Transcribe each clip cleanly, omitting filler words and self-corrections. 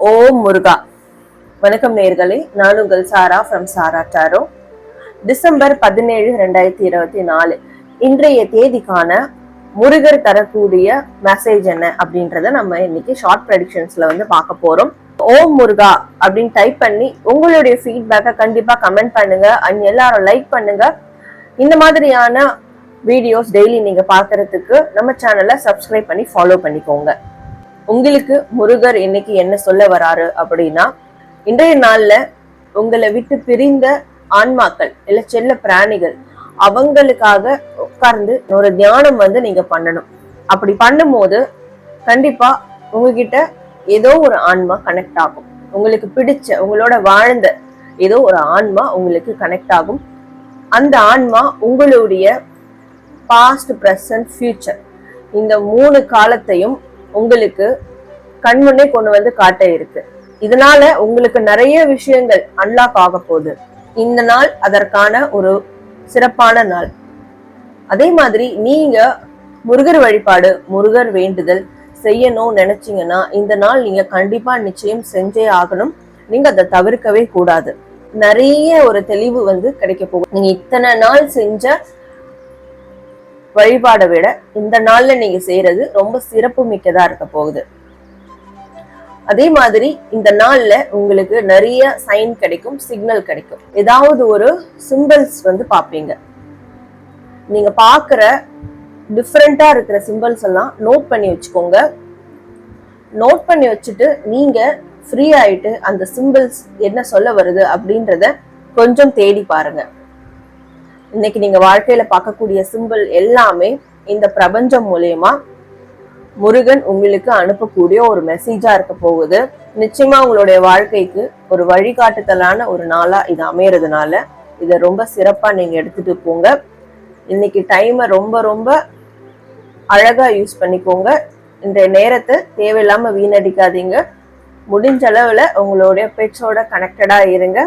ஓம் முருகா. வணக்கம் நேயர்களே, நான் உங்கள் சாரா ஃப்ரம் சாரா டாரோ. டிசம்பர் 17, 2024 இன்றைய தேதிக்கான முருகர் தரக்கூடிய மெசேஜ் என்ன அப்படின்றத நம்ம இன்னைக்கு ஷார்ட் ப்ரெடிக்ஷன்ஸ்ல பார்க்க போறோம். ஓம் முருகா அப்படின்னு டைப் பண்ணி உங்களுடைய ஃபீட்பேக்கை கண்டிப்பா கமெண்ட் பண்ணுங்க அண்ட் எல்லாரும் லைக் பண்ணுங்க. இந்த மாதிரியான வீடியோஸ் டெய்லி நீங்க பாக்குறதுக்கு நம்ம சேனலை சப்ஸ்கிரைப் பண்ணி ஃபாலோ பண்ணிக்கோங்க. உங்களுக்கு முருகர் இன்னைக்கு என்ன சொல்ல வராரு அப்படின்னா, இன்றைய நாள்ல உங்களை விட்டு பிரிந்த ஆன்மாக்கள் இல்ல செல்ல பிராணிகள் அவங்களுக்காக உட்கார்ந்து ஒரு தியானம் நீங்க பண்ணணும். அப்படி பண்ணும்போது கண்டிப்பா உங்ககிட்ட ஏதோ ஒரு ஆன்மா கனெக்ட் ஆகும். உங்களுக்கு பிடிச்ச உங்களோட வாழ்ந்த ஏதோ ஒரு ஆன்மா உங்களுக்கு கனெக்ட் ஆகும். அந்த ஆன்மா உங்களுடைய பாஸ்ட், பிரசன்ட், ஃபியூச்சர் இந்த 3 காலத்தையும் உங்களுக்கு கண்முன்னே கொண்டு காட்ட இருக்கு. இதனால உங்களுக்கு நிறைய விஷயங்கள் அன்லாக் ஆக போகுது. இந்த நாள் அதற்கான ஒரு சிறப்பான நாள். அதே மாதிரி நீங்க முருகர் வழிபாடு, முருகர் வேண்டுதல் செய்யணும் நினைச்சீங்கன்னா இந்த நாள் நீங்க கண்டிப்பா நிச்சயம் செஞ்சே ஆகணும். நீங்க அதை தவிர்க்கவே கூடாது. நிறைய ஒரு தெளிவு கிடைக்க போகும். நீங்க இத்தனை நாள் செஞ்ச வழிபாடை விட இந்த நாள்ல நீங்க செய்யறது ரொம்ப சிறப்பு மிக்கதா இருக்க போகுது. அதே மாதிரி இந்த நாள்ல உங்களுக்கு நிறைய சைன் கிடைக்கும், சிக்னல் கிடைக்கும். ஏதாவது ஒரு சிம்பிள்ஸ் பாப்பீங்க. நீங்க பாக்குற டிஃப்ரெண்டா இருக்கிற சிம்பிள்ஸ் எல்லாம் நோட் பண்ணி வச்சுக்கோங்க. நோட் பண்ணி வச்சுட்டு நீங்க ஃப்ரீ ஆயிட்டு அந்த சிம்பிள்ஸ் என்ன சொல்ல வருது அப்படின்றத கொஞ்சம் தேடி பாருங்க. இன்னைக்கு நீங்க வாழ்க்கையில பார்க்கக்கூடிய சிம்பிள் எல்லாமே இந்த பிரபஞ்சம் மூலமா முருகன் உங்களுக்கு அனுப்பக்கூடிய ஒரு மெசேஜா இருக்க போகுது. நிச்சயமா உங்களுடைய வாழ்க்கைக்கு ஒரு வழிகாட்டுதலான ஒரு நாளா இது அமையறதுனால இதை ரொம்ப சிறப்பா நீங்க எடுத்துட்டு போங்க. இன்னைக்கு டைமை ரொம்ப ரொம்ப அழகா யூஸ் பண்ணிக்கோங்க. இந்த நேரத்தை தேவையில்லாம வீணடிக்காதீங்க. முடிஞ்ச அளவுல உங்களுடைய பெட்ஸோட கனெக்டடா இருங்க.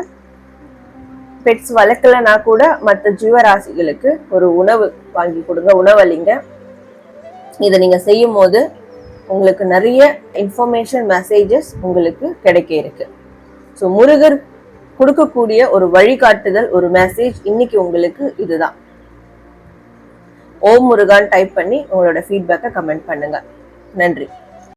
பெட்ஸ் வளர்க்கலனா கூட மற்ற ஜீவராசிகளுக்கு ஒரு உணவு வாங்கி கொடுங்க, உணவளிங்க. இதை நீங்க செய்யும் போது உங்களுக்கு நிறைய இன்ஃபர்மேஷன், மெசேஜஸ் உங்களுக்கு கிடைக்க இருக்கு. ஸோ முருகர் கொடுக்கக்கூடிய ஒரு வழிகாட்டுதல், ஒரு மெசேஜ் இன்னைக்கு உங்களுக்கு இதுதான். ஓம் முருகான் டைப் பண்ணி உங்களோட ஃபீட்பேக்கை கமெண்ட் பண்ணுங்க. நன்றி.